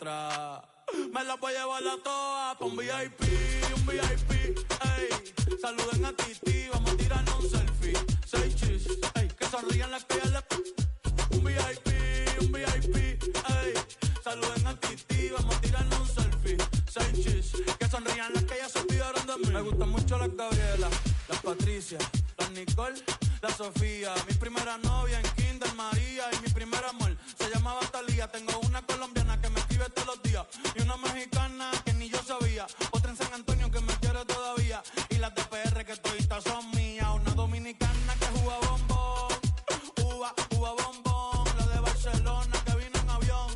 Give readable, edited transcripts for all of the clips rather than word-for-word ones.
otra. Me la voy a llevar a todas pa' un VIP, ey. Saluden a Titi, vamos a tirarnos un selfie. 6 chis, ey. Que sonrían las que ya le... Un VIP, ey. Saluden a Titi, vamos a tirarnos un selfie. 6 chis, que sonrían las que ya se olvidaron de mí. Me gustan mucho las Gabriela, las Patricia, las Nicole, la Sofía. Mi primera novia en Kinder María y mi primer amor se llamaba Talía. Tengo una colombiana que me escribe todos los días y una mexicana que ni yo sabía. Otra en San Antonio que me quiere todavía y las de PR que toditas son mías. Una dominicana que juega bombón, uva bombón. La de Barcelona que vino en avión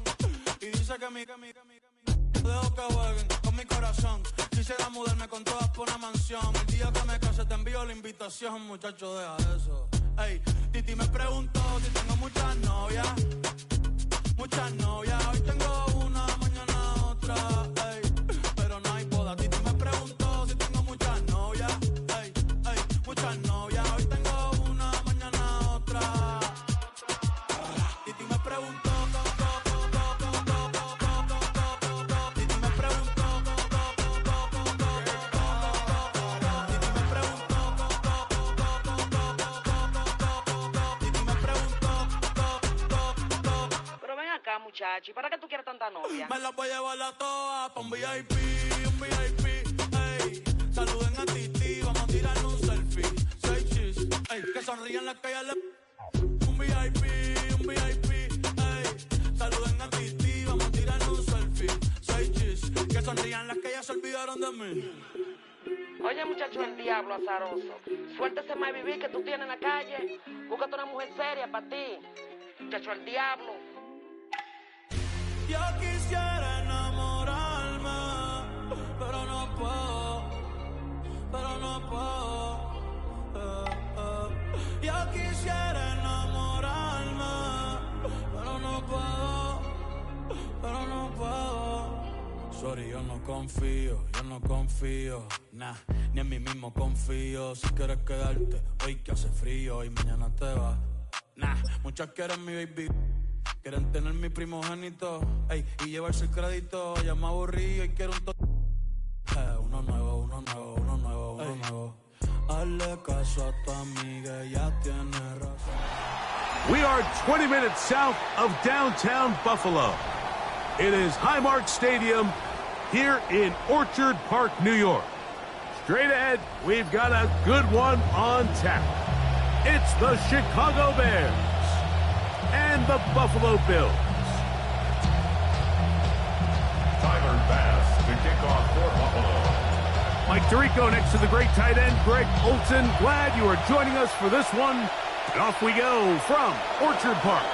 y dice que mi dejo que jueguen con mi corazón. Quisiera mudarme con todas por una mansión. El día que me case te envío la invitación, muchacho, deja eso. Ey, Titi me preguntó si tengo muchas novias. Muchas novias, hoy tengo una, mañana otra. Ey, pero no hay boda. Titi me preguntó si tengo muchas novias. Ey, muchas novias, hoy tengo una, mañana otra. Titi me preguntó. Muchacho, ¿y para qué tú quieres tanta novia? Me la voy a llevar a todas pa' un VIP, ey. Saluden a Titi, vamos a tirarnos un selfie. 6 chis, ey. Que sonrían las que ya le... Un VIP, ey. Saluden a Titi, vamos a tirarnos un selfie. 6 chis, que sonrían las que ya se olvidaron de mí. Oye, muchacho, el diablo azaroso. Suéltese más vivir que tú tienes en la calle. Búscate una mujer seria para ti. Muchacho, el diablo. Yo quisiera enamorarme, pero no puedo, Yo quisiera enamorarme, pero no puedo. Sorry, yo no confío, nah, ni en mí mismo confío. Si quieres quedarte, hoy que hace frío y mañana te vas. Nah, muchas quieren mi baby. Quieren tener mi primogénito, ey, y llevarse el crédito. Ya me aburrí y quiero uno nuevo. Hazle caso a tu amiga, ella tiene razón. We are 20 minutes south of downtown Buffalo. It is Highmark Stadium here in Orchard Park, New York. Straight ahead, we've got a good one on tap. It's the Chicago Bears and the Buffalo Bills. Tyler Bass to kick off for Buffalo. Mike Tirico next to the great tight end, Greg Olson. Glad you are joining us for this one. And off we go from Orchard Park.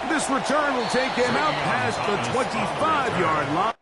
This return will take him out past the 25-yard line.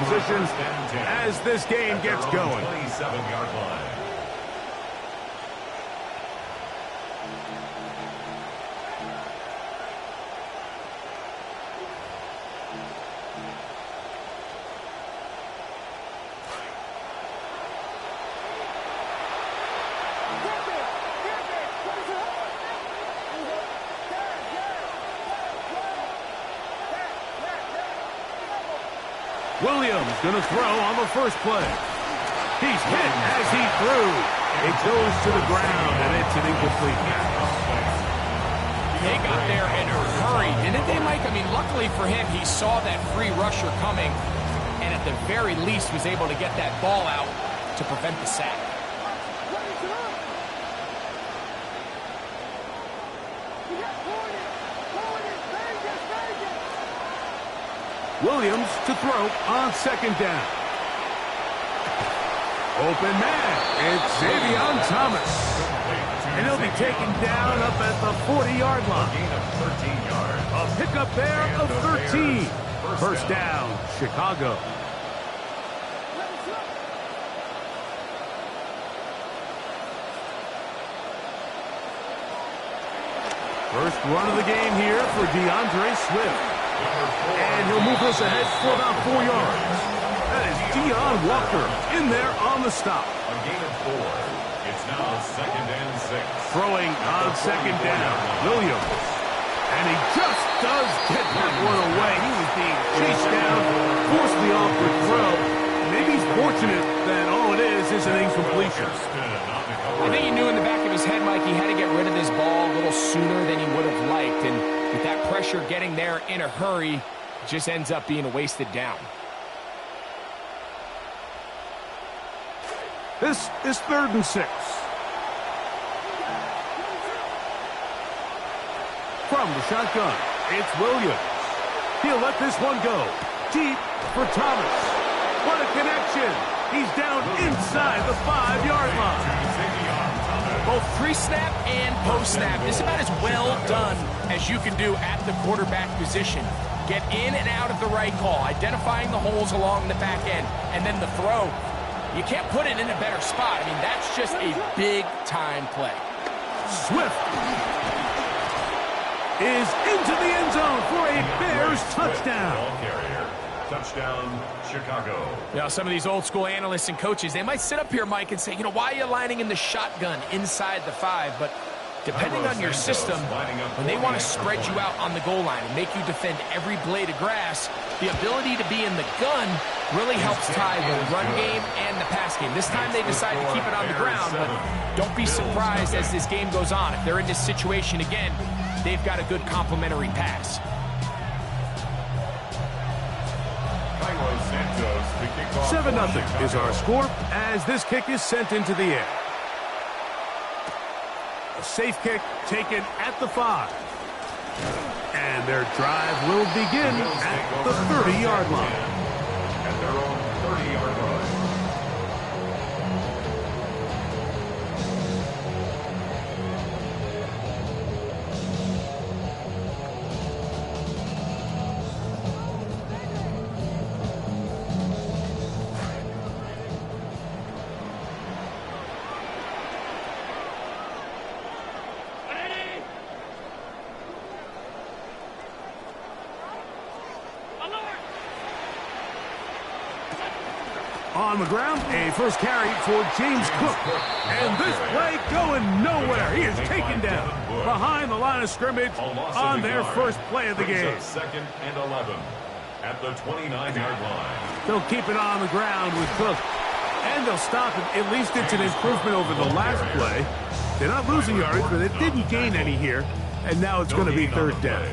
Positions as this game gets going. 27-yard line. Williams going to throw on the first play. He's hit as he threw. It goes to the ground, and it's an incomplete pass. They got there in a hurry, didn't they, Mike? I mean, luckily for him, he saw that free rusher coming, and at the very least was able to get that ball out to prevent the sack. Williams to throw on second down. Open man. It's Xavier Thomas. And he'll be taken down up at the 40-yard line. Gain of 13 yards. A pickup there of 13. First down, Chicago. First run of the game here for DeAndre Swift. And he'll move us ahead for about 4 yards. That is Deion Walker in there on the stop. A gain of 4. It's now 2nd and 6. Throwing on second down, Williams. And he just does get that one away. He was being chased down, forced the awkward throw. Maybe he's fortunate that all it is an incompletion. I think he knew in the back of his head, Mike, he had to get rid of this ball a little sooner than he would have liked. And with that pressure getting there in a hurry, it just ends up being a wasted down. This is 3rd and 6. From the shotgun, it's Williams. He'll let this one go. Deep for Thomas. What a connection. He's down inside the 5-yard line. Both pre-snap and post-snap. This is about as well done as you can do at the quarterback position. Get in and out of the right call, identifying the holes along the back end, and then the throw. You can't put it in a better spot. I mean, that's just a big-time play. Swift is into the end zone for a Bears touchdown. Ball carrier. Touchdown, Chicago. Now, some of these old-school analysts and coaches, they might sit up here, Mike, and say, you know, why are you lining in the shotgun inside the 5? But depending on your system, when they want to spread you out on the goal line and make you defend every blade of grass, the ability to be in the gun really helps tie the run game and the pass game. This time they decide to keep it on the ground, but don't be surprised as this game goes on. If they're in this situation again, they've got a good complementary pass. 7-0 is our score as this kick is sent into the air. A safe kick taken at the 5. And their drive will begin at the 30-yard line. At their own 30-yard line. On the ground, a first carry for James Cook. And this play going nowhere. He is taken down behind the line of scrimmage on their first play of the game. Second and 11 at the 29-yard line. They'll keep it on the ground with Cook. And they'll stop it. At least it's an improvement over the last play. They're not losing yards, but they didn't gain any here. And now it's going to be third down.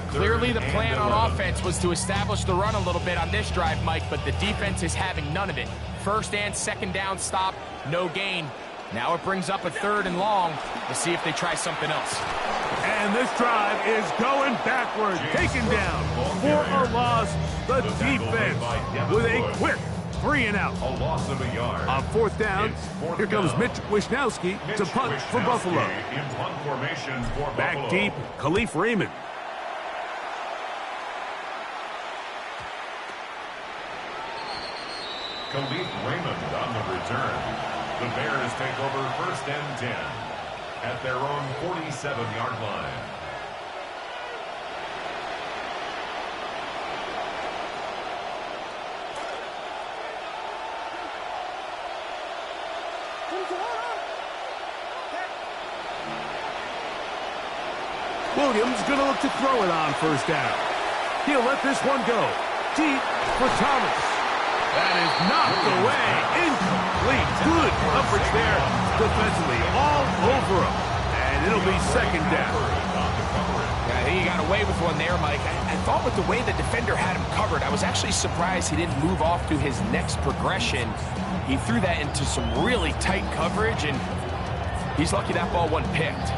Clearly the plan on offense was to establish the run a little bit on this drive, Mike, but the defense is having none of it. First and second down stop, no gain. Now it brings up a third and long. Let's see if they try something else. And this drive is going backward, taken down for a loss. The defense with a quick 3 and out. A loss of a yard. On fourth down, here comes Mitch Wishnowsky to punt for Buffalo. In punt formation for Back Buffalo. deep, Khalif Raymond. Khalif Raymond on the return. The Bears take over first and 10 at their own 47-yard line. Williams going to look to throw it on first down. He'll let this one go. Deep for Thomas. That is knocked away. Incomplete. Good coverage there defensively. All over him. And it'll be second down. Yeah, I think he got away with one there, Mike. I thought with the way the defender had him covered, I was actually surprised he didn't move off to his next progression. He threw that into some really tight coverage, and he's lucky that ball wasn't picked.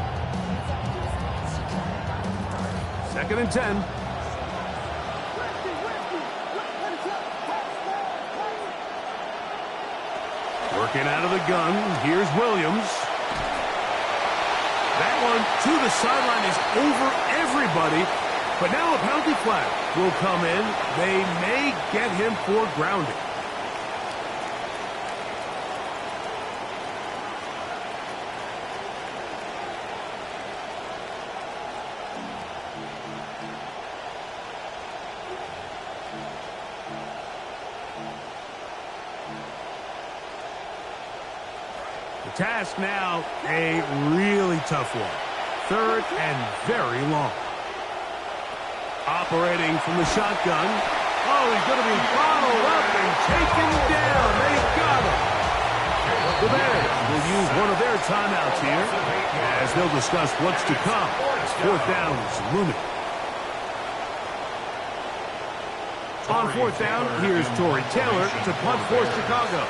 Second and 10. Working out of the gun. Here's Williams. That one to the sideline is over everybody. But now a penalty flag will come in. They may get him for grounding. The task now, a really tough one. Third and very long. Operating from the shotgun. Oh, he's going to be bottled up and taken down. They got him. The Bears will use one of their timeouts here as they'll discuss what's to come. Fourth down is looming. On fourth down, here's Tory Taylor to punt for Chicago.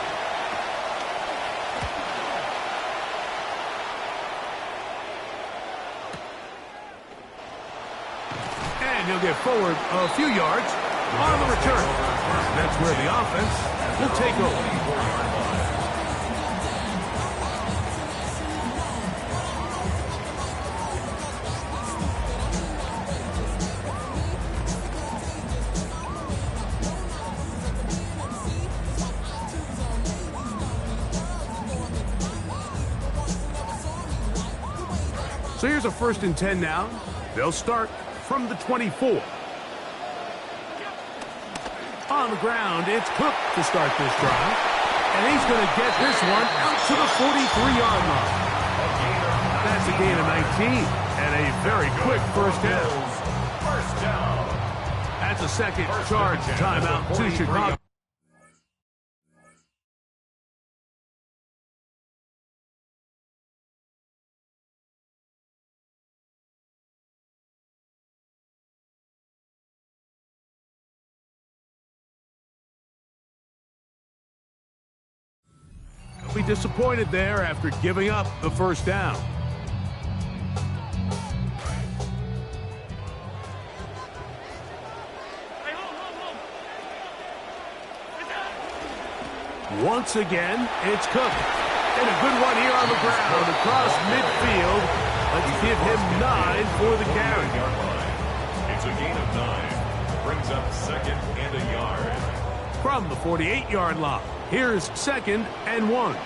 And he'll get forward a few yards on the return. That's where the offense will take over. So here's a 1st and 10 now. They'll start from the 24. On the ground, it's Cook to start this drive. And he's going to get this one out to the 43-yard line. That's a gain of 19 and a very quick first down. That's a second charge timeout to Chicago. Be disappointed there after giving up the first down. Once again, it's Cook. And a good one here on the ground across midfield. Let's give him 9 for the carry. It's a gain of 9. Brings up 2nd and a yard. From the 48-yard line, here's 2nd and 1.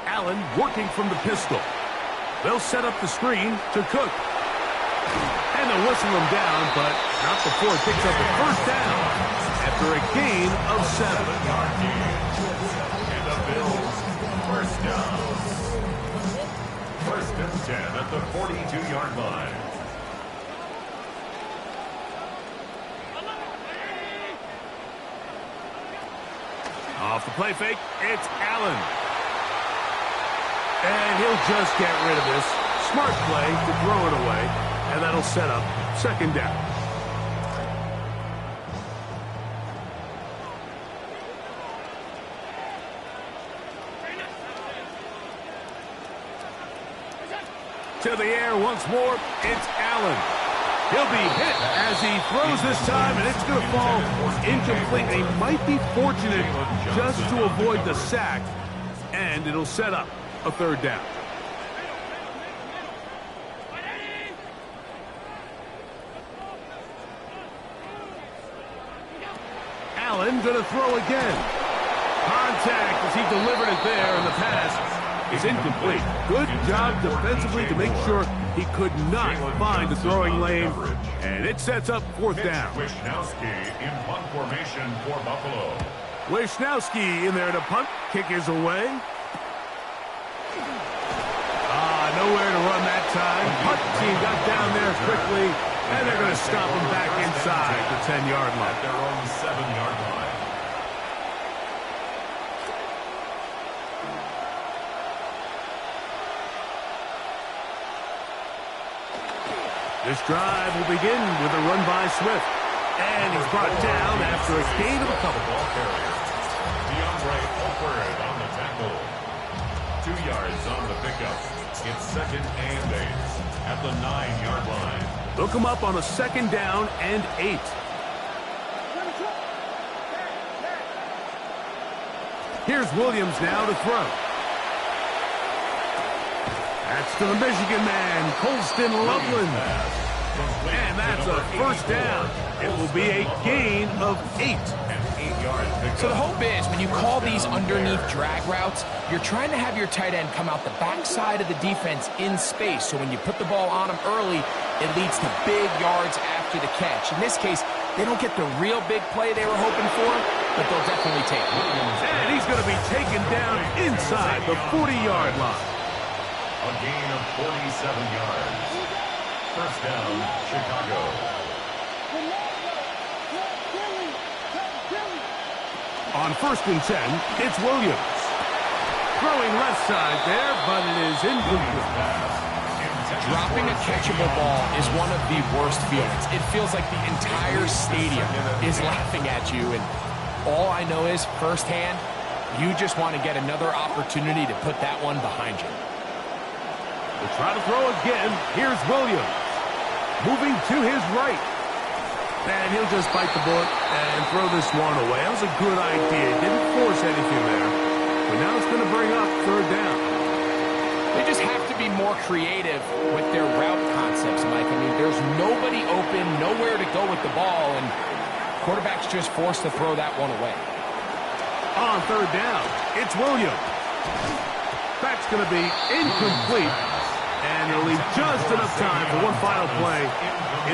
Allen working from the pistol. They'll set up the screen to Cook. And they'll whistle him down, but not before it picks up the first down after a gain of 7. And the Bills, first down. 1st and 10 at the 42-yard line. Off the play fake, it's Allen. And he'll just get rid of this. Smart play to throw it away, and that'll set up 2nd down. To the air once more, it's Allen. He'll be hit as he throws this time, and it's going to fall incomplete. He might be fortunate just to avoid the sack, and it'll set up a 3rd down. Allen going to throw again. Contact as he delivered it there, and the pass is incomplete. Good job defensively to make sure he could not find the throwing lane, and it sets up 4th down. Wishnowsky in punt formation for Buffalo. Wishnowsky in there to punt. Kick is away. Nowhere to run that time. Punt team got down there quickly, and they're going to stop him back inside the 10-yard line. At their own 7-yard line. This drive will begin with a run by Swift. And he's brought down after a gain of a couple. Ball carrier. DeAndre Alford on the tackle. 2 yards on the pickup. It's 2nd and 8 at the 9-yard line. They'll come up on a 2nd down and 8. Here's Williams now to throw. That's to the Michigan man, Colston Loveland. And that's a 1st down. It will be a gain of 8. So the hope is when you call these underneath drag routes, you're trying to have your tight end come out the backside of the defense in space. So when you put the ball on him early, it leads to big yards after the catch. In this case, they don't get the real big play they were hoping for, but they'll definitely take it. And he's going to be taken down inside the 40-yard line. A gain of 47 yards. 1st down, Chicago. On 1st and 10, it's Williams. Throwing left side there, but it is incomplete. Dropping a catchable ball is one of the worst feelings. It feels like the entire stadium is laughing at you, and all I know is firsthand, you just want to get another opportunity to put that one behind you. We'll try to throw again. Here's Williams. Moving to his right. And he'll just bite the bullet and throw this one away. That was a good idea. Didn't force anything there. But now it's going to bring up 3rd down. They just have to be more creative with their route concepts, Mike. I mean, there's nobody open, nowhere to go with the ball, and quarterback's just forced to throw that one away. On 3rd down, it's Williams. That's going to be incomplete. And it'll leave just enough time for one final play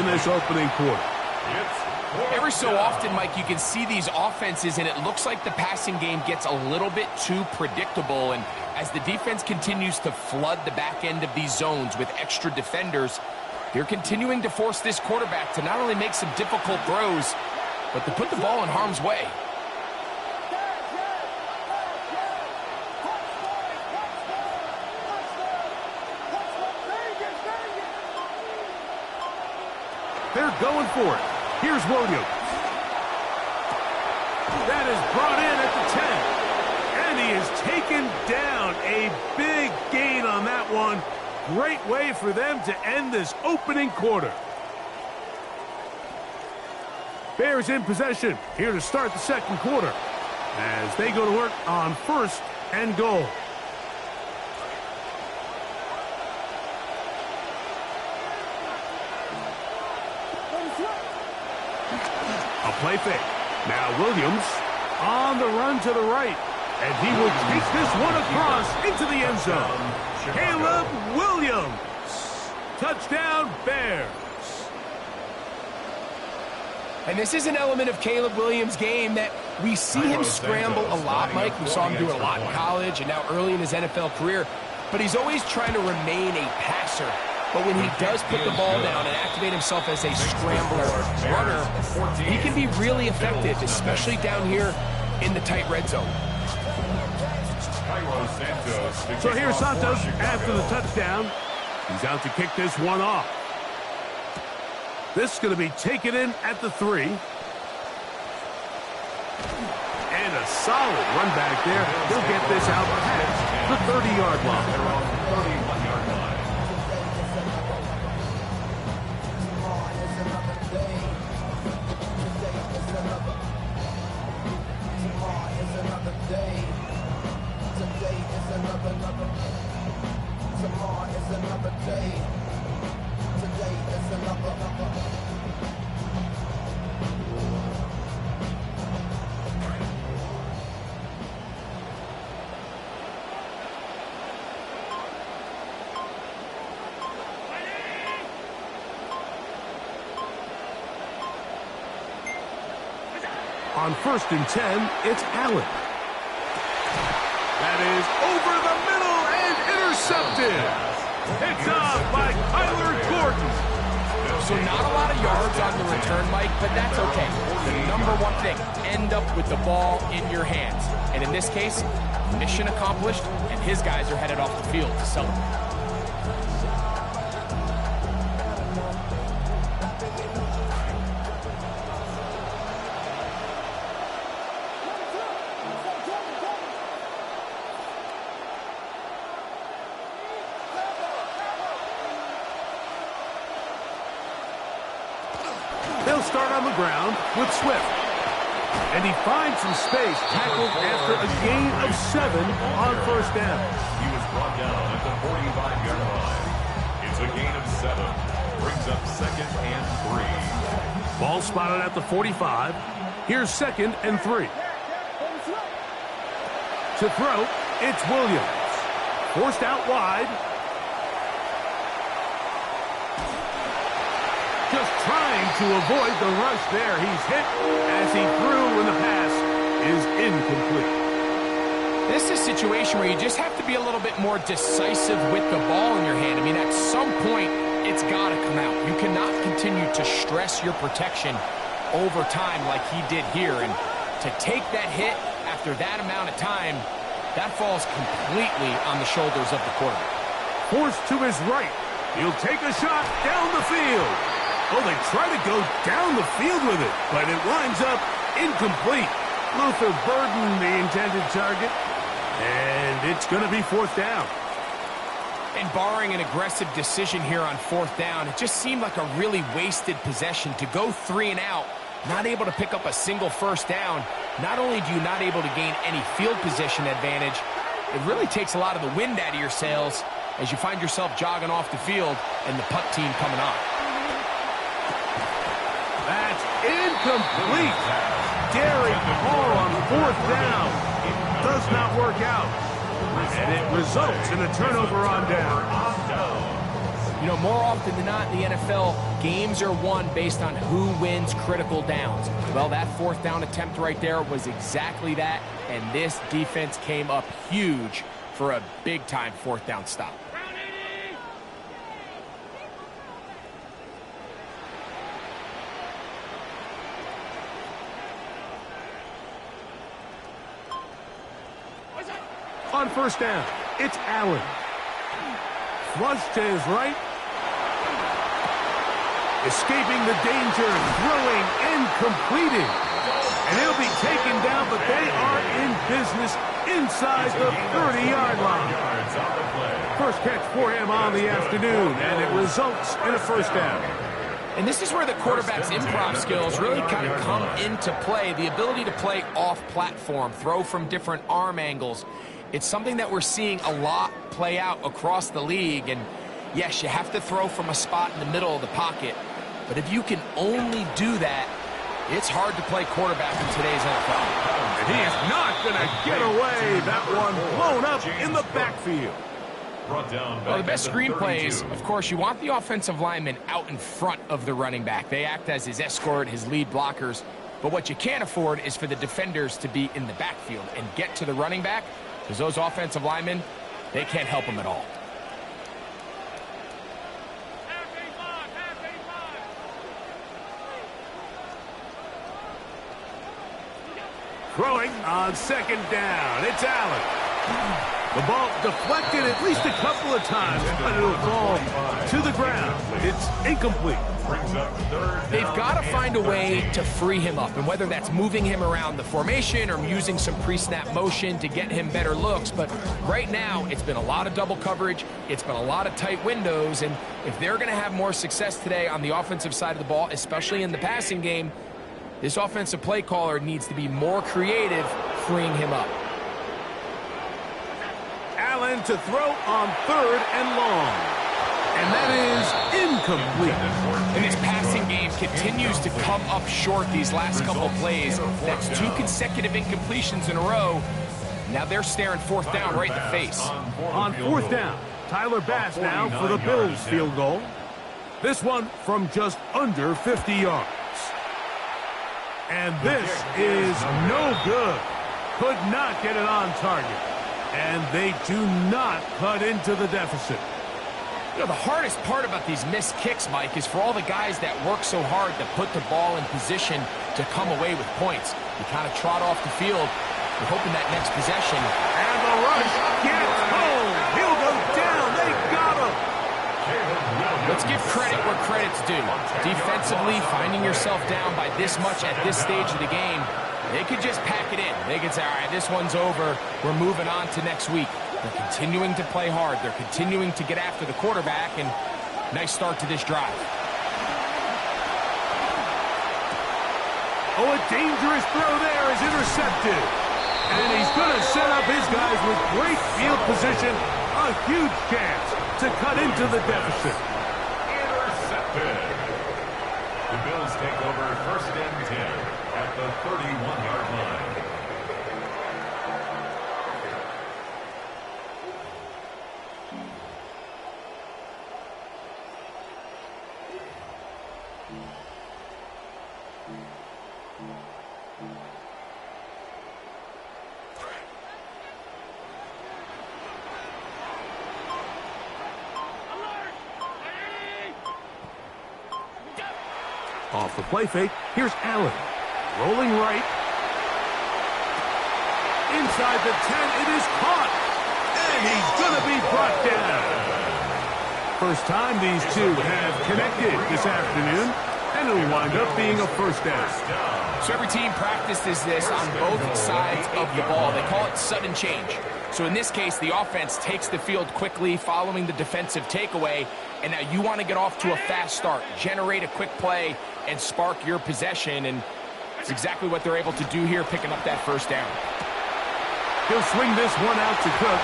in this opening quarter. Every so often, Mike, you can see these offenses, and it looks like the passing game gets a little bit too predictable. And as the defense continues to flood the back end of these zones with extra defenders, they're continuing to force this quarterback to not only make some difficult throws, but to put the ball in harm's way. They're going for it. Here's Williams. That is brought in at the 10. And he is taken down. A big gain on that one. Great way for them to end this opening quarter. Bears in possession. Here to start the 2nd quarter. as they go to work on 1st and goal. A play fake. Now Williams on the run to the right. And he will take this one across into the end zone. Caleb Williams. Touchdown, Bears. And this is an element of Caleb Williams' game that we see him scramble a lot, Mike. We saw him do it a lot in college and now early in his NFL career. But he's always trying to remain a passer. But when he does put the ball down and activate himself as a scrambler runner, he can be really effective, especially down here in the tight red zone. So here's Santos after the touchdown. He's out to kick this one off. This is going to be taken in at the 3. And a solid run back there. He'll get this out past the 30-yard line. On 1st and 10, it's Allen. That is over the middle and intercepted. Picked up by Kyler Gordon. So not a lot of yards on the return, Mike, but that's okay. The number one thing, end up with the ball in your hands. And in this case, mission accomplished, and his guys are headed off the field to celebrate. They'll start on the ground with Swift. And he finds some space, tackled after a gain of 7 on 1st down. He was brought down at the 45-yard line. It's a gain of 7. Brings up 2nd and 3. Ball spotted at the 45. Here's 2nd and 3. To throw, it's Williams. Forced out wide. Just trying to avoid the rush there. He's hit as he threw when the pass is incomplete. This is a situation where you just have to be a little bit more decisive with the ball in your hand. I mean, at some point, it's got to come out. You cannot continue to stress your protection over time like he did here. And to take that hit after that amount of time, that falls completely on the shoulders of the quarterback. Forced to his right. He'll take a shot down the field. Oh, they try to go down the field with it, but it winds up incomplete. Luther Burden, the intended target, and it's going to be 4th down. And barring an aggressive decision here on 4th down, it just seemed like a really wasted possession to go 3 and out, not able to pick up a single 1st down. Not only do you not able to gain any field position advantage, it really takes a lot of the wind out of your sails as you find yourself jogging off the field and the punt team coming on. That's incomplete. Derek Carr on 4th down. Does not work out. And it results in a turnover on down. You know, more often than not in the NFL, games are won based on who wins critical downs. Well, that 4th down attempt right there was exactly that, and this defense came up huge for a big-time 4th down stop. On 1st down, it's Allen. Flush to his right. Escaping the danger, throwing and completing. And he'll be taken down, but they are in business inside the 30-yard line. First catch for him on the afternoon, and it results in a 1st down. And this is where the quarterback's improv skills really kind of come into play. The ability to play off-platform, throw from different arm angles. It's something that we're seeing a lot play out across the league. And yes, you have to throw from a spot in the middle of the pocket. But if you can only do that, it's hard to play quarterback in today's NFL. And he is not going to get away. That one blown up in the backfield. Well, the best screen plays, of course, you want the offensive lineman out in front of the running back. They act as his escort, his lead blockers. But what you can't afford is for the defenders to be in the backfield and get to the running back, because those offensive linemen, they can't help him at all. Throwing on second down. It's Allen. The ball deflected at least a couple of times, but it'll fall to the ground. It's incomplete. They've got to find a way to free him up, and whether that's moving him around the formation or using some pre-snap motion to get him better looks. But right now, it's been a lot of double coverage. It's been a lot of tight windows, and if they're going to have more success today on the offensive side of the ball, especially in the passing game, this offensive play caller needs to be more creative freeing him up. Allen to throw on third and long. And that is incomplete. And his passing game continues to come up short these last couple plays. That's 2 consecutive incompletions in a row. Now they're staring fourth down right in the face. On fourth down, Tyler Bass now for the Bills field goal. This one from just under 50 yards. And this is no good. Could not get it on target. And they do not cut into the deficit. You know, the hardest part about these missed kicks, Mike, is for all the guys that work so hard to put the ball in position to come away with points. You kind of trot off the field. You're hoping that next possession. And the rush gets home. He'll go down. They got him. Let's give credit where credit's due. Defensively, finding yourself down by this much at this stage of the game, they could just pack it in. They could say, all right, this one's over. We're moving on to next week. They're continuing to play hard. They're continuing to get after the quarterback, and nice start to this drive. Oh, a dangerous throw there is intercepted. And he's going to set up his guys with great field position. A huge chance to cut into the deficit. Intercepted. The Bills take over first and 10 at the 31-yard line. Off the play fake, here's Allen. Rolling right. Inside the 10, it is caught. And he's going to be brought down. First time these two have connected this afternoon, and it'll wind up being a first down. So every team practices this on both sides of the ball. They call it sudden change. So in this case, the offense takes the field quickly following the defensive takeaway, and now you want to get off to a fast start, generate a quick play, and spark your possession, and it's exactly what they're able to do here, picking up that first down. He'll swing this one out to Cook.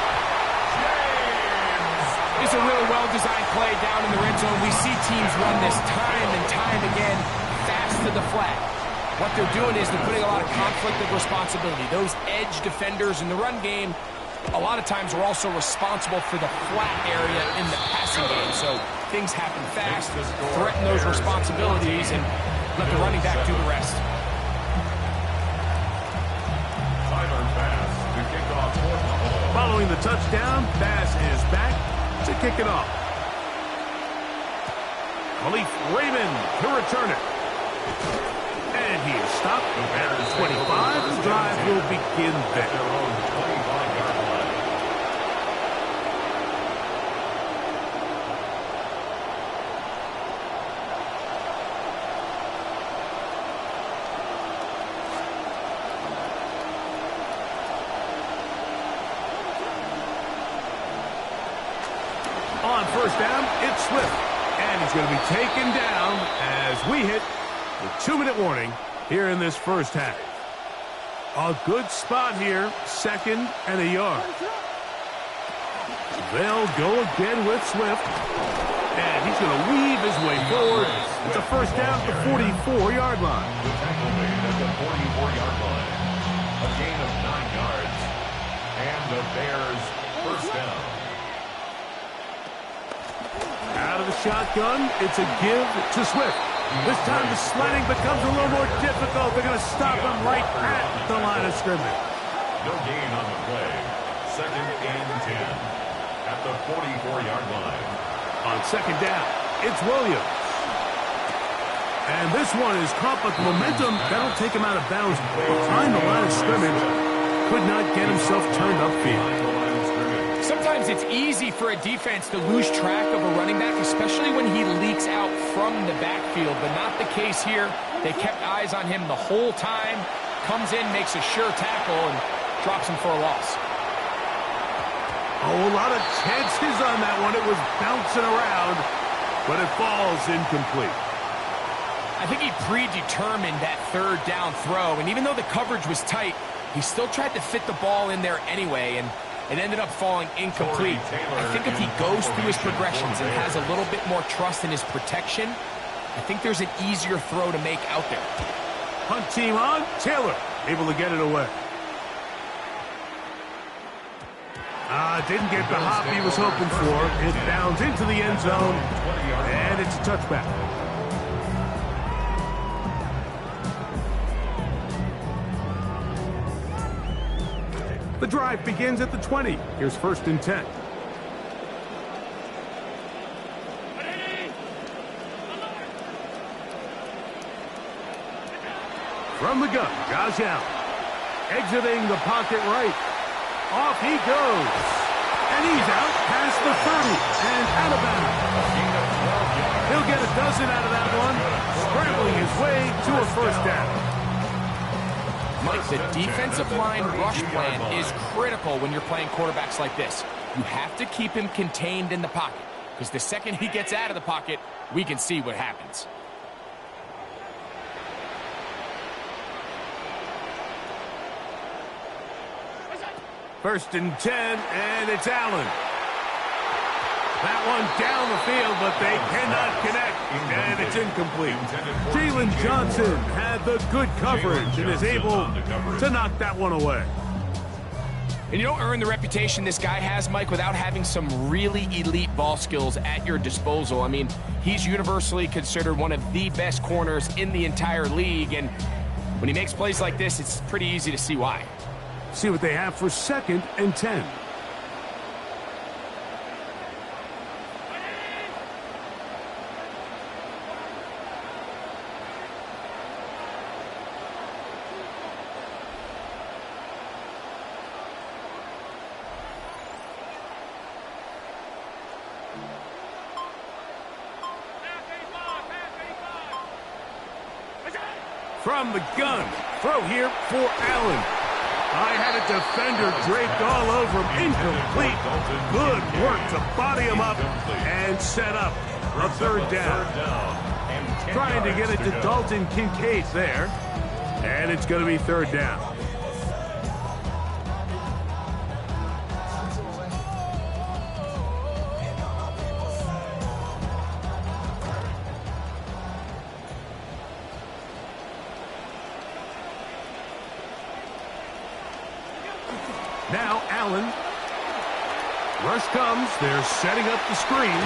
It's a really well-designed play down in the red zone. We see teams run this time and time again, fast to the flat. What they're doing is they're putting a lot of conflict of responsibility. Those edge defenders in the run game, a lot of times are also responsible for the flat area in the passing game. So things happen fast, threaten those responsibilities, and let the running back do the rest. Tyler Bass to kick off fourth and goal. Following the touchdown, Bass is back to kick it off. Khalif Raymond to return it. And he is stopped at the 25. The drive will begin there. Their own 25-yard line. On first down, it's Swift. And he's going to be taken down as we hit the 2-minute warning here in this first half. A good spot here, 2nd and a yard. They'll go again with Swift. And he's going to weave his way forward. It's a first down at the 44-yard line. The tackle made at the 44-yard line. A gain of 9 yards. And the Bears first down. Out of the shotgun, it's a give to Swift. This time the sledding becomes a little more difficult. They're going to stop him right at the line of scrimmage. No gain on the play. 2nd and 10 at the 44-yard line. On 2nd down, it's Williams. And this one is caught, but the momentum, that'll take him out of bounds behind the line of scrimmage. Could not get himself turned upfield. Sometimes it's easy for a defense to lose track of a running back, especially when he leaks out from the backfield, but not the case here. They kept eyes on him the whole time. Comes in, makes a sure tackle, and drops him for a loss. Oh, a lot of chances on that one. It was bouncing around, but it falls incomplete. I think he predetermined that 3rd down throw, and even though the coverage was tight, he still tried to fit the ball in there anyway, and it ended up falling incomplete. I think if he goes through his progressions and has a little bit more trust in his protection, I think there's an easier throw to make out there. Hunt team on. Taylor able to get it away. Didn't get the hop he was hoping for. It bounds into the end zone, and it's a touchback. The drive begins at the 20. Here's 1st and 10. From the gun, Josh Allen. Exiting the pocket right. Off he goes. And he's out past the 30 and out of bounds. He'll get a dozen out of that one, scrambling his way to a first down. Mike, the defensive line rush plan is critical when you're playing quarterbacks like this. You have to keep him contained in the pocket, because the second he gets out of the pocket, we can see what happens. First and 10, and it's Allen. That one down the field, but they cannot connect, and it's incomplete. Jalen Johnson had the good coverage and is able to knock that one away. And you don't earn the reputation this guy has, Mike, without having some really elite ball skills at your disposal. I mean, he's universally considered one of the best corners in the entire league, and when he makes plays like this, it's pretty easy to see why. See what they have for 2nd and 10. From the gun, throw here for Allen. I had a defender draped all over him. Incomplete. Good work to body him up and set up a 3rd down. Trying to get it to Dalton Kincaid there. And it's going to be 3rd down. Now Allen. Rush comes. They're setting up the screen.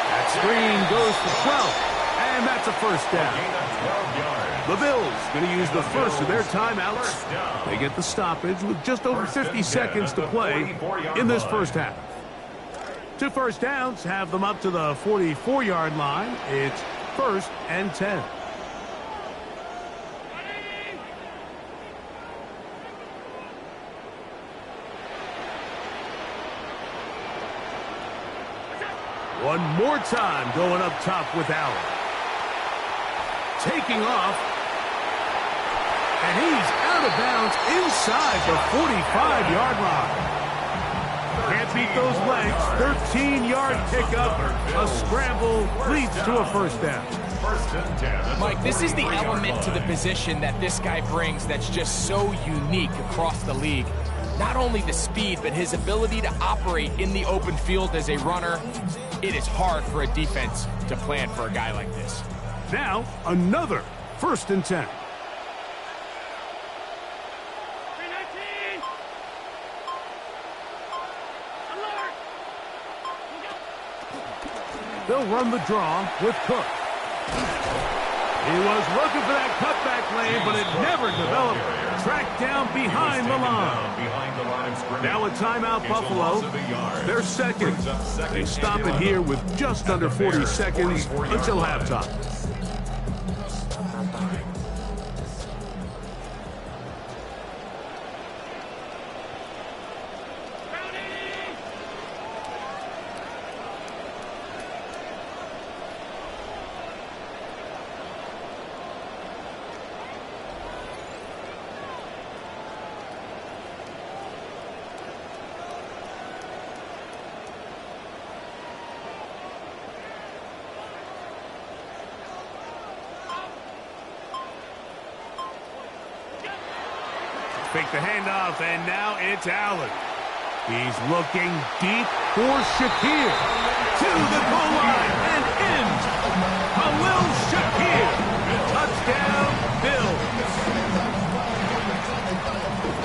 That screen goes for 12. And that's a first down. The Bills going to use the first of their timeouts. They get the stoppage with just over 50 seconds to play in this first half. 2 first downs have them up to the 44-yard line. It's 1st and 10. One more time going up top with Allen. Taking off. And he's out of bounds inside the 45-yard line. Can't beat those legs. 13-yard pickup. A scramble leads to a first down. Mike, this is the element to the position that this guy brings that's just so unique across the league. Not only the speed, but his ability to operate in the open field as a runner. It is hard for a defense to plan for a guy like this. Now, another 1st and 10. They'll run the draw with Cook. He was looking for that cutback lane, but it never developed. Tracked down behind the line. Now a timeout, Buffalo. They're second. They stop it here with just under 40 seconds until halftime. Fake the handoff, and now it's Allen. He's looking deep for Shakir. To the goal line and in. Khalil Shakir. Touchdown, Bills.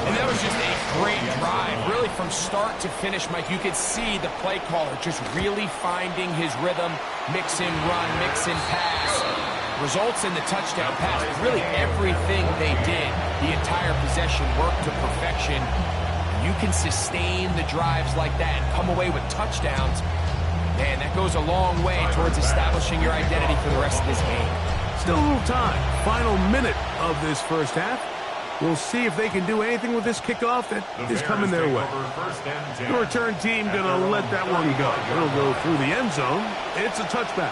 And that was just a great drive. Really from start to finish, Mike, you could see the play caller just really finding his rhythm. Mix and run, mix and pass. Results in the touchdown pass. Really everything they did, the entire possession worked to perfection. You can sustain the drives like that and come away with touchdowns. Man, that goes a long way towards establishing your identity for the rest of this game. Still a little time. Final minute of this first half. We'll see if they can do anything with this kickoff that is coming their way. The return team going to let that one go. It'll go through the end zone. It's a touchback.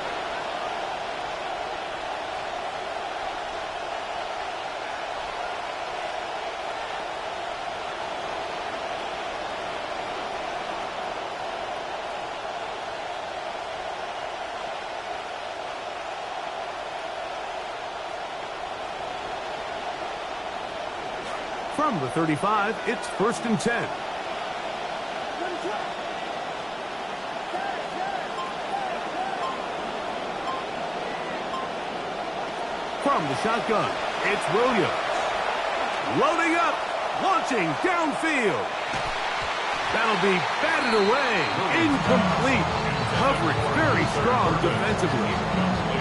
From the 35, it's 1st and 10. From the shotgun, it's Williams. Loading up, launching downfield. That'll be batted away. Incomplete. Coverage very strong defensively.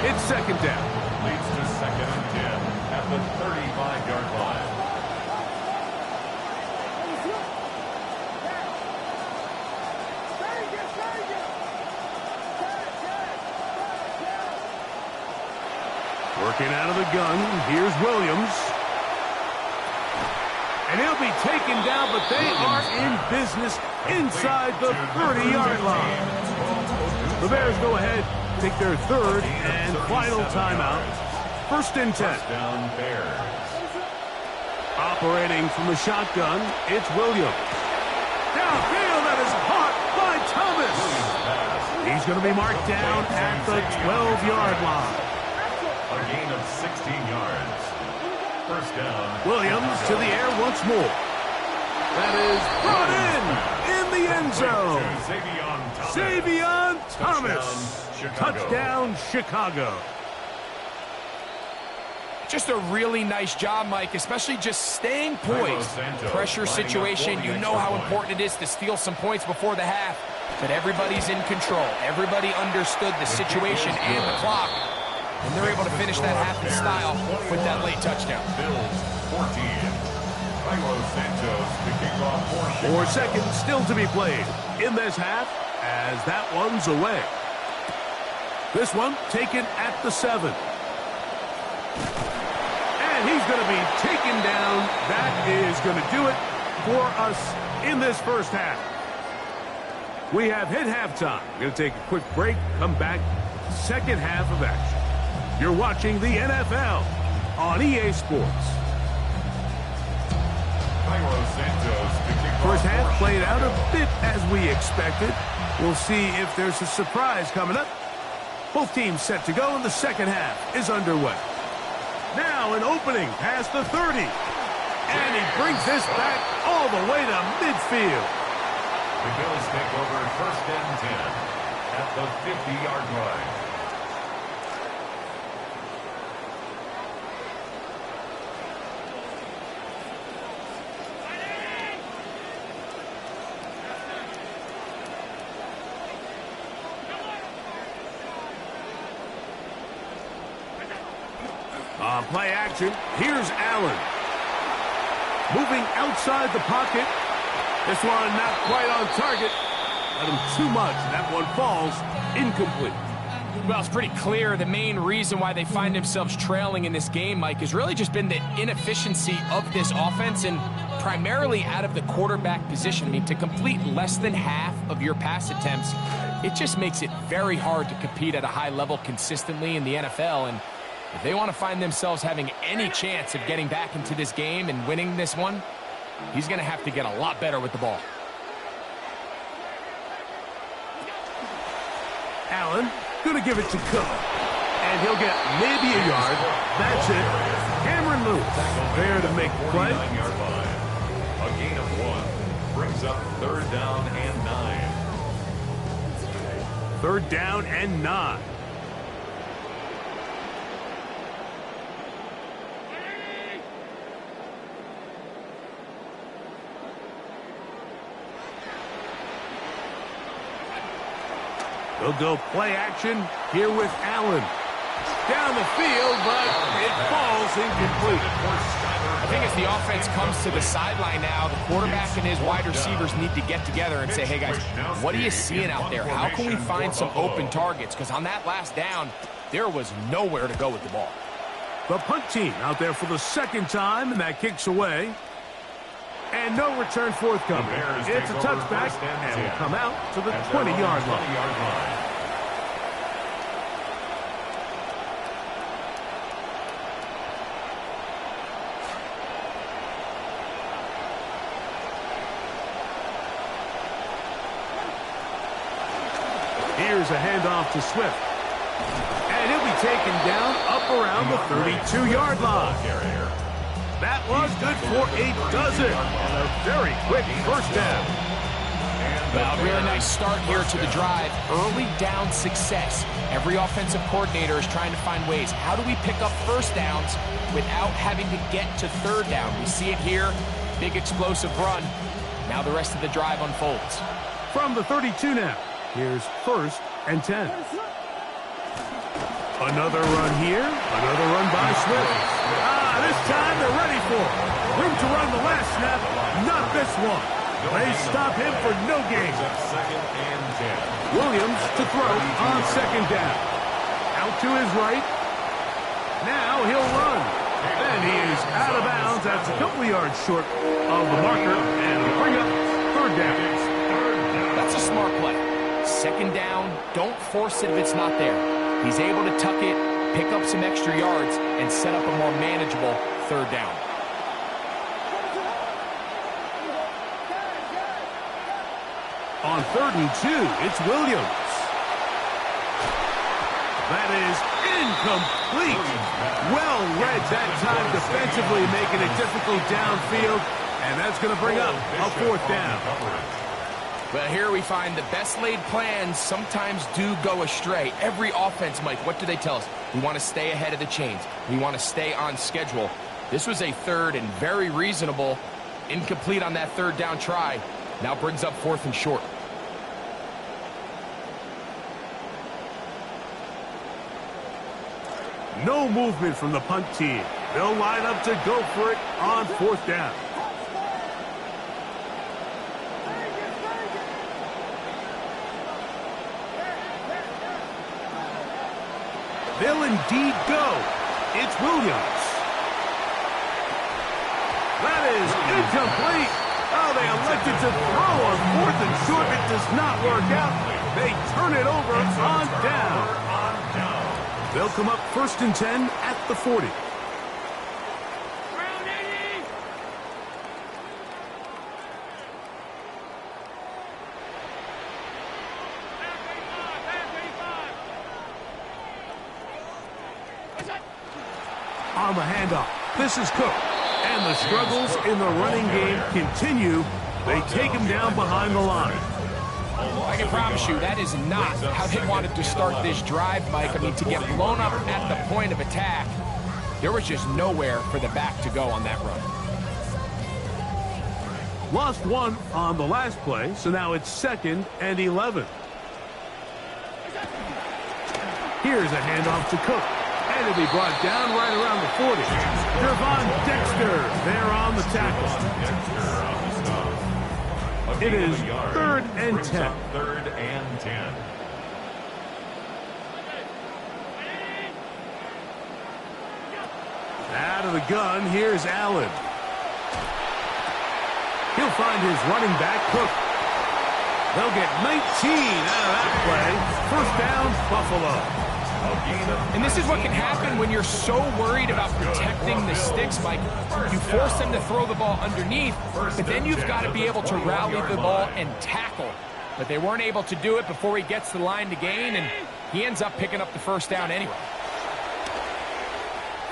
It's 2nd down. Leads to 2nd and 10 at the 35-yard line. Working out of the gun, here's Williams. And he'll be taken down, but they are in business inside the 30-yard line. The Bears go ahead, take their 3rd and final timeout. 1st and 10. Operating from the shotgun, it's Williams. Downfield, that is caught by Thomas. He's going to be marked down at the 12-yard line. A gain of 16 yards. 1st down. Williams to the air once more. That is brought in the end zone. Xavier Thomas. Touchdown, Chicago. Just a really nice job, Mike, especially just staying poised. Pressure situation, you know how important it is to steal some points before the half. But everybody's in control. Everybody understood the situation and the clock. And they're able to finish that half in style with that late touchdown. Bills 14. Cairo Santos to kick off 4 seconds still to be played in this half as that one's away. This one taken at the 7. And he's going to be taken down. That is going to do it for us in this first half. We have hit halftime. We're going to take a quick break, come back, second half of action. You're watching the NFL on EA Sports. Cairo Santos to kick First half played out a bit as we expected. We'll see if there's a surprise coming up. Both teams set to go, and the second half is underway. Now an opening past the 30. And he brings this back all the way to midfield. The Bills take over first and 10 at the 50-yard line. On play action, here's Allen. Moving outside the pocket. This one not quite on target. Let him too much. That one falls incomplete. Well, it's pretty clear the main reason why they find themselves trailing in this game, Mike, has really just been the inefficiency of this offense and primarily out of the quarterback position. I mean, to complete less than half of your pass attempts, it just makes it very hard to compete at a high level consistently in the NFL. And if they want to find themselves having any chance of getting back into this game and winning this one, he's going to have to get a lot better with the ball. Allen going to give it to Cook. And he'll get maybe a yard. That's it. Cameron Lewis there to make the play. 49-yard line. A gain of 1 brings up third down and 9. Third down and 9. They'll go play action here with Allen. Down the field, but it falls incomplete. I think as the offense comes to the sideline now, the quarterback and his wide receivers need to get together and say, hey, guys, what are you seeing out there? How can we find some open targets? Because on that last down, there was nowhere to go with the ball. The punt team out there for the second time, and that kicks away. And no return forthcoming. It's a touchback, and will come out to the 20-yard line. Here's a handoff to Swift. And he'll be taken down up around the 32-yard line. That was good for a dozen. And a very quick first down. Well, really nice start here to the drive. Early down success. Every offensive coordinator is trying to find ways. How do we pick up first downs without having to get to third down? We see it here. Big explosive run. Now the rest of the drive unfolds. From the 32 now. Here's first and 10. Another run here. Another run by Swift. This time they're ready for it. Room to run the last snap. Not this one. They stop him for no gain. Second and 10. Williams to throw on second down. Out to his right. Now he'll run. And he is out of bounds. That's a couple yards short of the marker. And it'll bring up third down. That's a smart play. Second down, don't force it if it's not there. He's able to tuck it, pick up some extra yards, and set up a more manageable third down. On 3rd and 2, it's Williams. That is incomplete. Well read that time defensively, making it difficult downfield, and that's going to bring up a fourth down. But here we find the best laid plans sometimes do go astray. Every offense, Mike, what do they tell us? We want to stay ahead of the chains. We want to stay on schedule. This was a third and very reasonable. Incomplete on that third down try. Now brings up fourth and short. No movement from the punt team. They'll line up to go for it on fourth down. They'll indeed go. It's Williams. That is incomplete. Oh, they elected to throw on fourth and short. It does not work out. They turn it over on down. They'll come up 1st and 10 at the 40. on the handoff. This is Cook. And the struggles in the running game continue. They take him down behind the line. I can promise you that is not how they wanted to start this drive, Mike. I mean, to get blown up at the point of attack, there was just nowhere for the back to go on that run. Lost one on the last play, so now it's 2nd and 11. Here's a handoff to Cook. And it'll be brought down right around the 40. Gervon Dexter there on the tackle. It is 3rd and 10. 3rd and 10. Out of the gun, here's Allen. He'll find his running back, Cook. They'll get 19 out of that play. First down, Buffalo. And this is what can happen when you're so worried about protecting the sticks, Mike. You force them to throw the ball underneath, but then you've got to be able to rally the ball and tackle. But they weren't able to do it before he gets the line to gain, and he ends up picking up the first down anyway.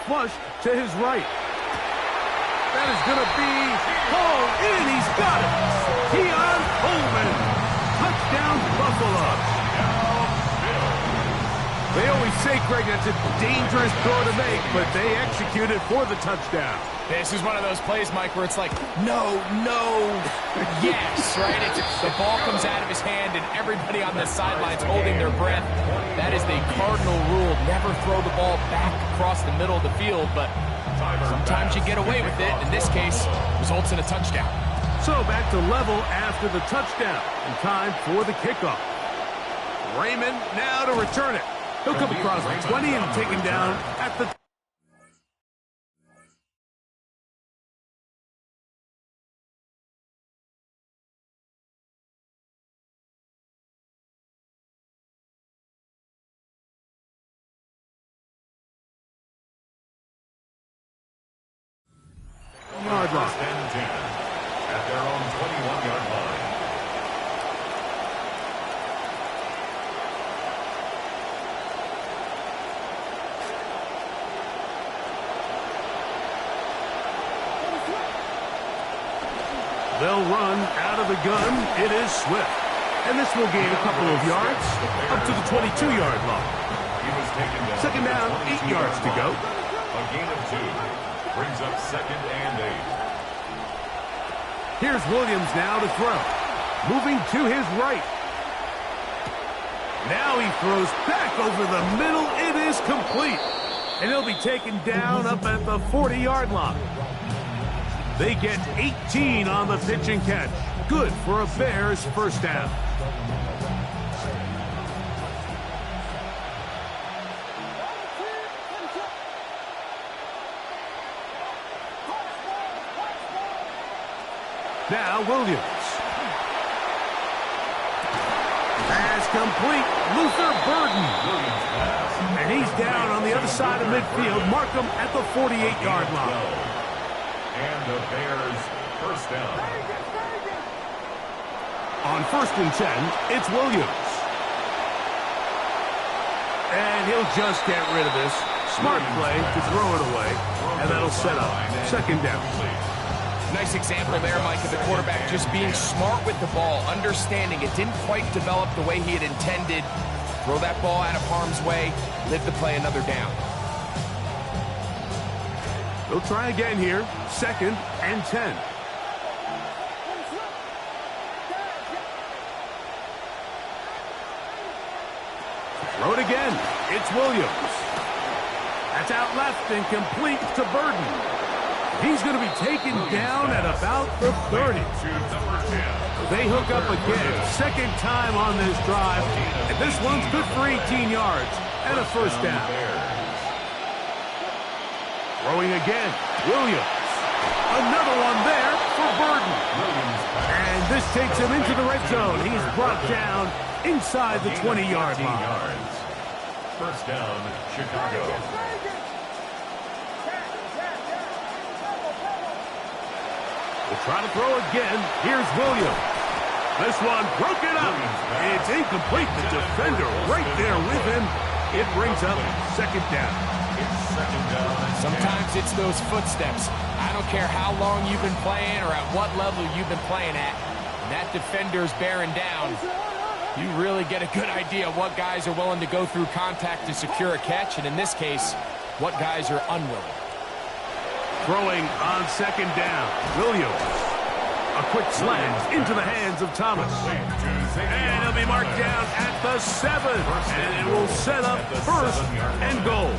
Flush to his right. That is going to be hauled in. He's got it. Keon Coleman. Touchdown, Buffalo. They always say, Greg, that's a dangerous throw to make, but they execute it for the touchdown. This is one of those plays, Mike, where it's like, no, yes, right? The ball comes out of his hand, and everybody on the sidelines holding their breath. That is the cardinal rule. Never throw the ball back across the middle of the field, but sometimes you get away with it. In this case, results in a touchdown. So back to level after the touchdown, and time for the kickoff. Raymond now to return it. He'll come across the 20 and take him down at the yard line. At their own 21-yard line. They'll run out of the gun. It is Swift. And this will gain a couple of yards up to the 22-yard line. Second down, 8 yards to go. A gain of 2. Brings up 2nd and 8. Here's Williams now to throw. Moving to his right. Now he throws back over the middle. It is complete. And he'll be taken down up at the 40-yard line. They get 18 on the pitch and catch. Good for a Bears first down. Now Williams. Pass complete. Luther Burden. And he's down on the other side of midfield. Mark him at the 48-yard line. And the Bears first down. On 1st and 10, it's Williams. And he'll just get rid of this. Smart play to throw it away. And that'll set up 2nd down. Nice example there, Mike, of the quarterback just being smart with the ball, understanding it didn't quite develop the way he had intended. Throw that ball out of harm's way, live to play another down. They'll try again here. 2nd and 10. Throw it again. It's Williams. That's out left and complete to Burden. He's going to be taken down at about the 30. They hook up again. 2nd time on this drive. And this one's good for 18 yards and a first down. Throwing again, Williams. Another one there for Burden. And this takes him into the red zone. He's brought down inside the 20-yard line. First down, Chicago. We'll try to throw again. Here's Williams. This one broken up. It's incomplete. The defender right there with him. It brings up 2nd down. It's second down and 10. Sometimes it's those footsteps. I don't care how long you've been playing or at what level you've been playing at. When that defender's bearing down, you really get a good idea of what guys are willing to go through contact to secure a catch, and in this case, what guys are unwilling. Throwing on second down, Williams. A quick slant into the hands of Thomas. And he'll be marked down at the 7. And it will set up first and goal.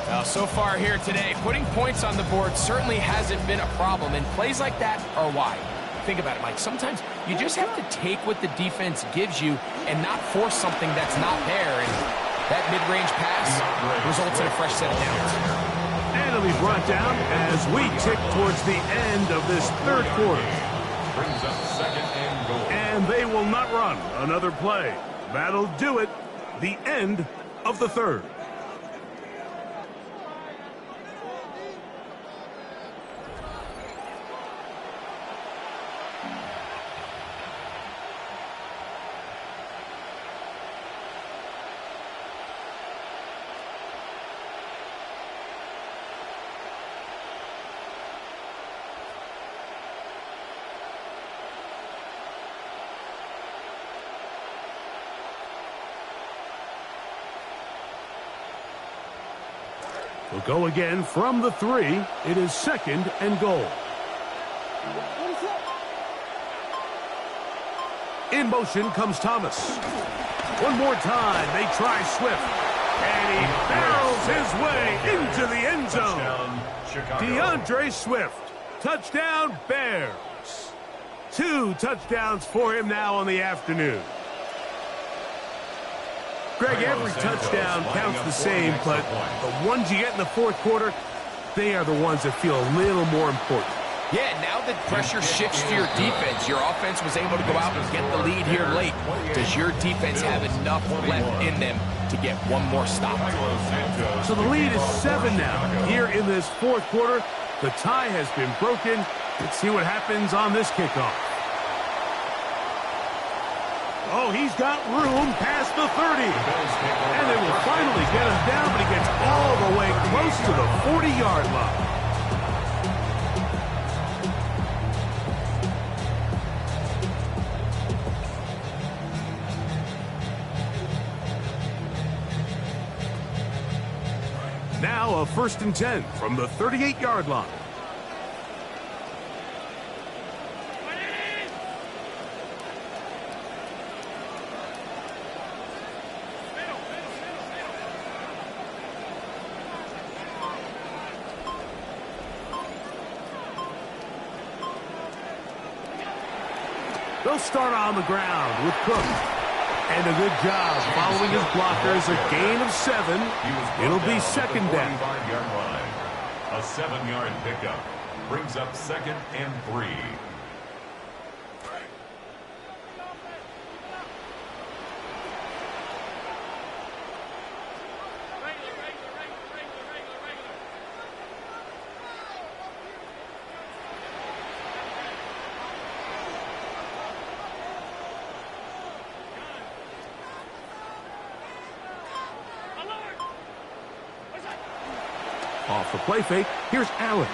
Well, so far here today, putting points on the board certainly hasn't been a problem, and plays like that are why. Think about it, Mike. Sometimes you just have to take what the defense gives you and not force something that's not there, and that mid-range pass results in a fresh set of downs. And it'll be brought down as we tick towards the end of this third quarter. Brings up second and goal. And they will not run another play. That'll do it. The end of the third. We'll go again from the 3. It is second and goal. In motion comes Thomas. One more time, they try Swift. And he barrels his way into the end zone. DeAndre Swift. Touchdown, Bears. 2 touchdowns for him now on the afternoon. Greg, every touchdown counts the same, but the ones you get in the fourth quarter, they are the ones that feel a little more important. Yeah, now that pressure shifts to your defense, your offense was able to go out and get the lead here late. Does your defense have enough left in them to get one more stop? So the lead is 7 now. Here in this fourth quarter, the tie has been broken. Let's see what happens on this kickoff. Oh, he's got room past the 30. And they will finally get him down, but he gets all the way close to the 40-yard line. Now a 1st and 10 from the 38-yard line. They'll start on the ground with Cook. And a good job following his blockers. A gain of 7. It'll be second down. A 7-yard pickup brings up second and 3. Off the play fake, here's Allen.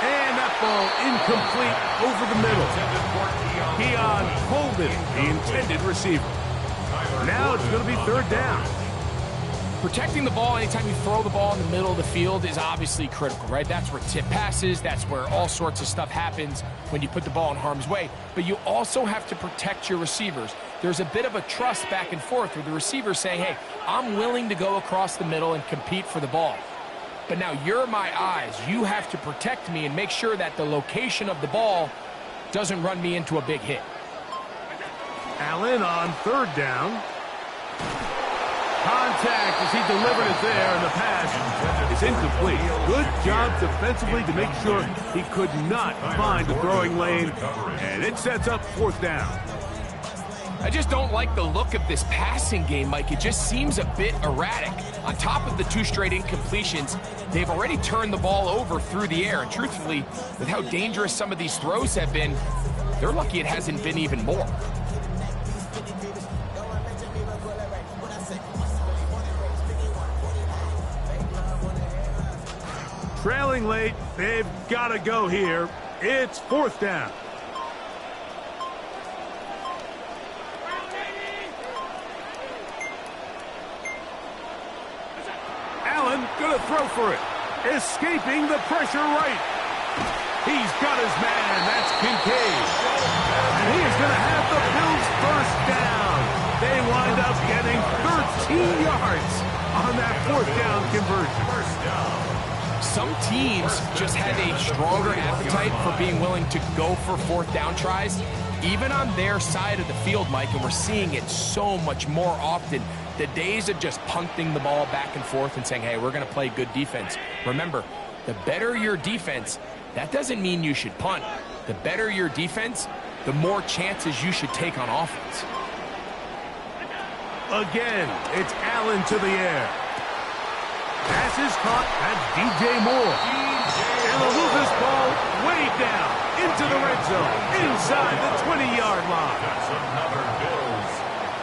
And that ball incomplete over the middle. Keon Holden, the intended receiver. Now it's going to be 3rd down. Protecting the ball anytime you throw the ball in the middle of the field is obviously critical, right? That's where tip passes, that's where all sorts of stuff happens when you put the ball in harm's way. But you also have to protect your receivers. There's a bit of a trust back and forth with the receiver saying, hey, I'm willing to go across the middle and compete for the ball. But now you're my eyes. You have to protect me and make sure that the location of the ball doesn't run me into a big hit. Allen on 3rd down. Contact as he delivered it there, and the pass is incomplete. Good job defensively to make sure he could not find the throwing lane, and it sets up 4th down. I just don't like the look of this passing game, Mike. It just seems a bit erratic. On top of the 2 straight incompletions, they've already turned the ball over through the air, and truthfully, with how dangerous some of these throws have been, they're lucky it hasn't been even more. trailing late. They've got to go here. It's 4th down. Allen gonna throw for it. Escaping the pressure right. He's got his man. That's Kincaid. And he is gonna have the Bills first down. They wind up getting 13 yards on that 4th down conversion. First down. Some teams just have a stronger appetite for being willing to go for 4th down tries, even on their side of the field, Mike, and we're seeing it so much more often. The days of just punting the ball back and forth and saying, hey, we're going to play good defense. Remember, the better your defense, that doesn't mean you should punt. The better your defense, the more chances you should take on offense. Again, it's Allen to the air. Pass is caught at DJ Moore. And the Lucas ball way down into the red zone, inside the 20-yard line. That's another Bills.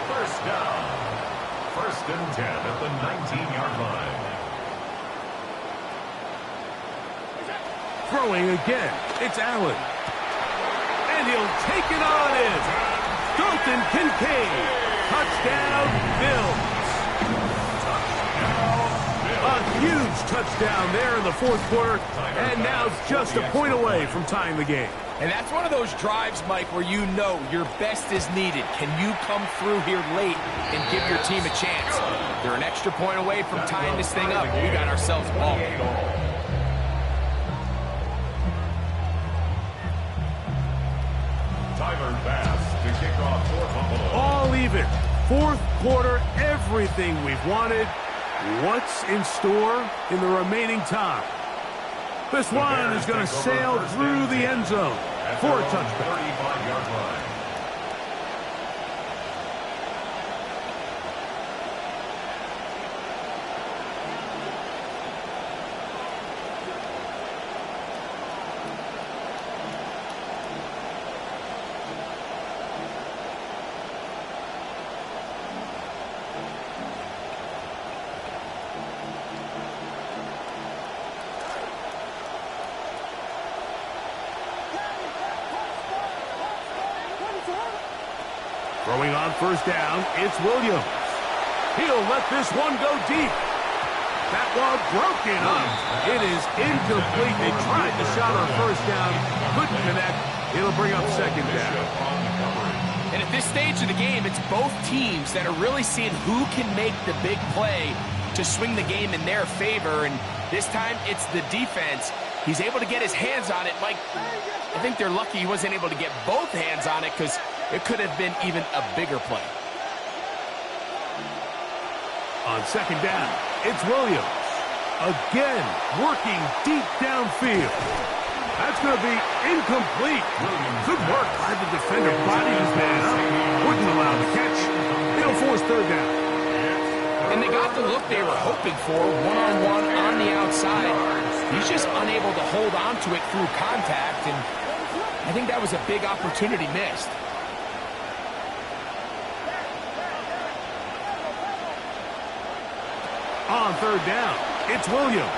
First down. 1st and 10 at the 19-yard line. Throwing again, it's Allen. And he'll take it on in. Dalton Kincaid. Touchdown, Bills. A huge touchdown there in the 4th quarter, and now just a point away from tying the game. And that's one of those drives, Mike, where you know your best is needed. Can you come through here late and give your team a chance? They're an extra point away from tying this thing up. We got ourselves a ball game. Tyler Bass to kick off for Buffalo. All even. 4th quarter, everything we've wanted. What's in store in the remaining time? This one is going to sail through the end zone for a touchdown. 35-yard line. Throwing on 1st down, it's Williams. He'll let this one go deep. That one broken up. It is incomplete. They tried the shot on 1st down, couldn't connect. It'll bring up 2nd down. And at this stage of the game, it's both teams that are really seeing who can make the big play to swing the game in their favor. And this time, it's the defense. He's able to get his hands on it. Mike, I think they're lucky he wasn't able to get both hands on it because it could have been even a bigger play. On 2nd down, it's Williams. Again, working deep downfield. That's going to be incomplete. Good work by the defender. Bodied his man up. Wouldn't allow the catch. It'll force 3rd down. And they got the look they were hoping for, one-on-one on the outside. He's just unable to hold on to it through contact, and I think that was a big opportunity missed. On 3rd down, it's Williams.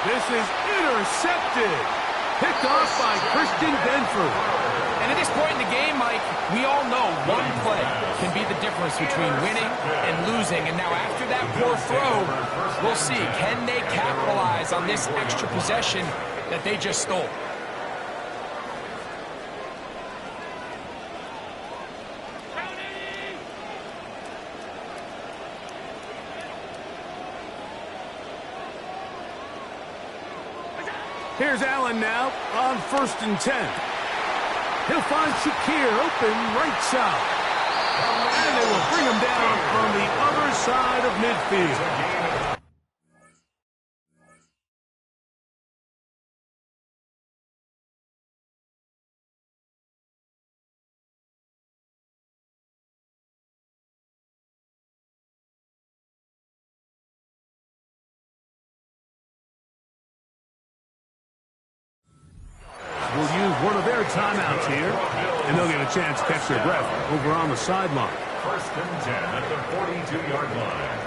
This is intercepted. Picked off by Christian Benford. And at this point in the game, Mike, we all know one play can be the difference between winning and losing. And now after that poor throw, we'll see, can they capitalize on this extra possession that they just stole? Here's Allen now on 1st and 10. He'll find Shakir open right side. And they will bring him down on the other side of midfield. Will use one of their timeouts here, and they'll get a chance to catch their breath over on the sideline. 1st and 10 at the 42-yard line.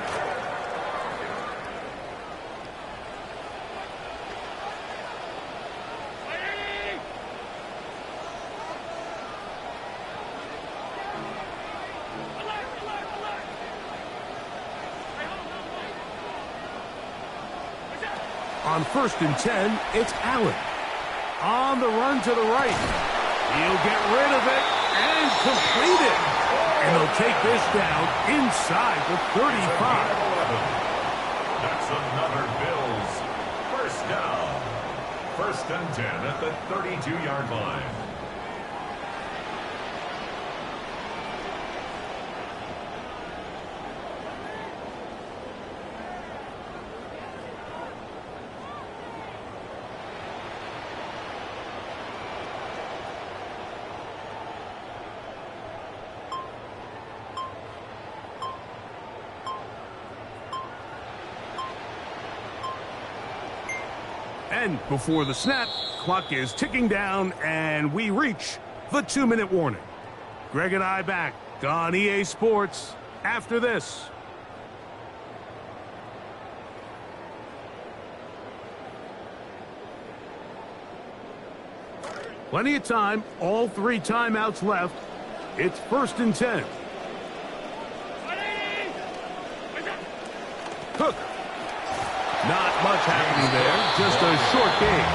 On 1st and 10, it's Allen. On the run to the right. He'll get rid of it and complete it. And they'll take this down inside the 35. That's another Bills first down. 1st and 10 at the 32-yard line. And before the snap, clock is ticking down, and we reach the 2-minute warning. Greg and I back on EA Sports after this. Plenty of time, all 3 timeouts left. It's 1st and 10. Cook. Not much happening there, just a short game.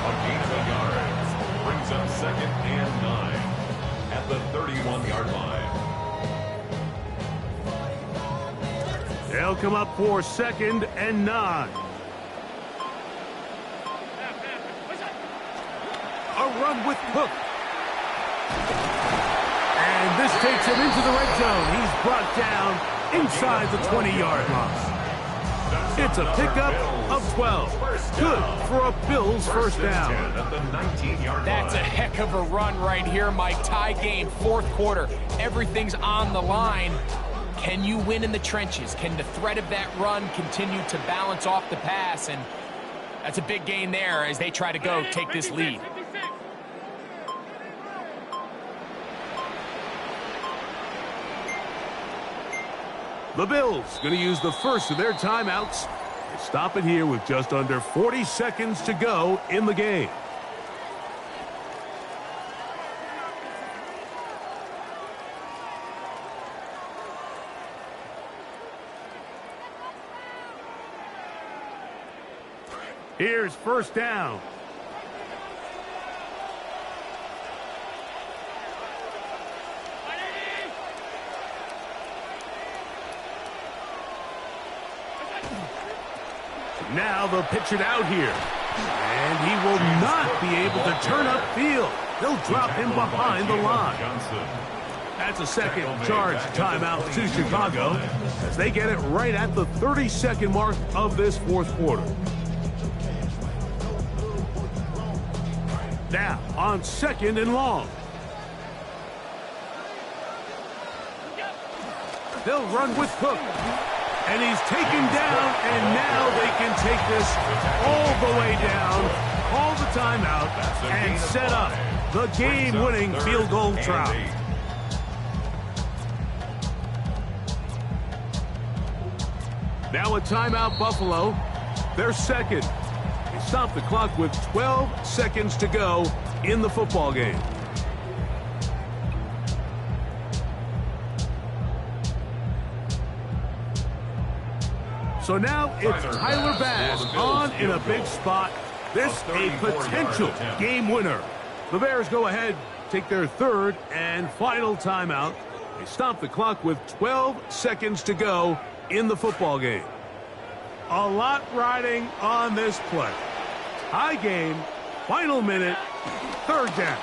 A gain of yards brings up 2nd and 9 at the 31-yard line. They'll come up for 2nd and 9. A run with Cook. And this takes him into the red zone. He's brought down inside the 20-yard line. It's a pickup of 12. Good for a Bills first down. That's a heck of a run right here, Mike. Tie game, 4th quarter. Everything's on the line. Can you win in the trenches? Can the threat of that run continue to balance off the pass? And that's a big gain there as they try to go take this lead. The Bills going to use the first of their timeouts. They stop it here with just under 40 seconds to go in the game. Here's 1st down. Now they'll pitch it out here. And he will not be able to turn upfield. They'll drop him behind the line. That's a second charge timeout to Chicago as they get it right at the 30-second mark of this 4th quarter. Now on 2nd and long. They'll run with Cook. And he's taken down, and now they can take this all the way down, call the timeout, and set up the game-winning field goal try. Now a timeout, Buffalo. They're 2nd. They stop the clock with 12 seconds to go in the football game. So now it's Tyler Bass on in a big spot. This a potential game winner. The Bears go ahead, take their 3rd and final timeout. They stop the clock with 12 seconds to go in the football game. A lot riding on this play. High game, final minute, 3rd down.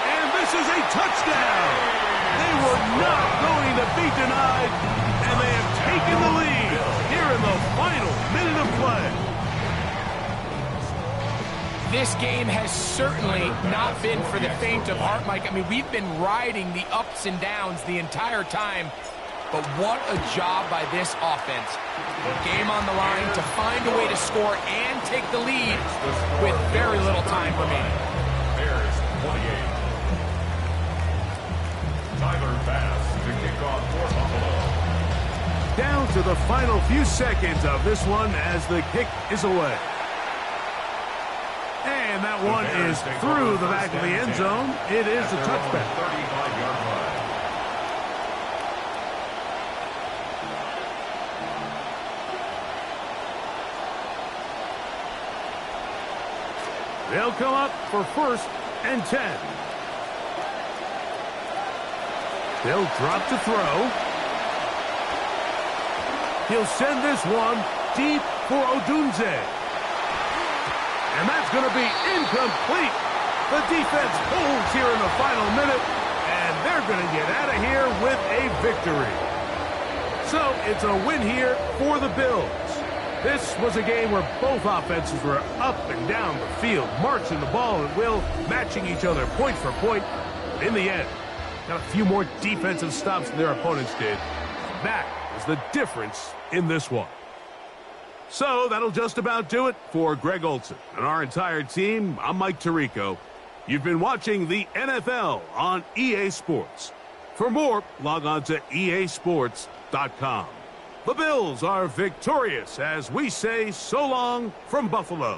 And this is a touchdown. They were not going to be denied, and they have taken the lead here in the final minute of play. This game has certainly not been for the faint of heart, Mike. I mean, we've been riding the ups and downs the entire time, but what a job by this offense. Game on the line to find a way to score and take the lead with very little time remaining. Bears 28. Tyler Bass to kick off for Buffalo. Down to the final few seconds of this one as the kick is away. And that one is through the back of the end zone. It is a touchback. 35-yard line. They'll come up for 1st and 10. They'll drop to throw. He'll send this one deep for Odunze. And that's going to be incomplete. The defense holds here in the final minute, and they're going to get out of here with a victory. So it's a win here for the Bills. This was a game where both offenses were up and down the field, marching the ball at will, matching each other point for point. But in the end, got a few more defensive stops than their opponents did. That is the difference in this one. So that'll just about do it for Greg Olsen and our entire team. I'm Mike Tirico. You've been watching the NFL on EA Sports. For more, log on to easports.com. The Bills are victorious as we say so long from Buffalo.